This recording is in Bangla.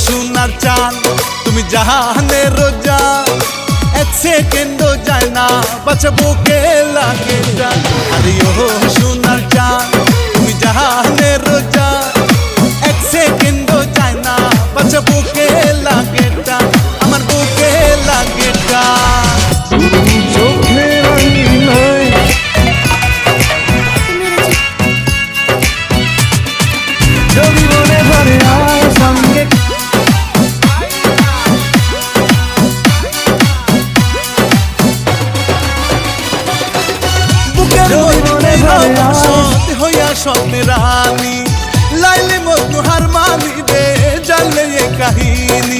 সোনার চাঁদ তুমি জাহানের রোজা, এক সেকেন্ডও যায় না বাঁচাবো কে লাগে জান। আরে ও সোনার চাঁদ তুমি জাহানের রোজা, এক সেকেন্ডও যায় না বাঁচাবো কে লাগে জান, আমার বুকে লাগে জান। চোখের আঙিনায় ছবি মনে পড়ে আর সঙ্গে বুকের মধ্যে সত্যি হইয়া স্বপ্নে রানী, লাইলে মজনু হার মানিবে জানলে এ কাহিনী।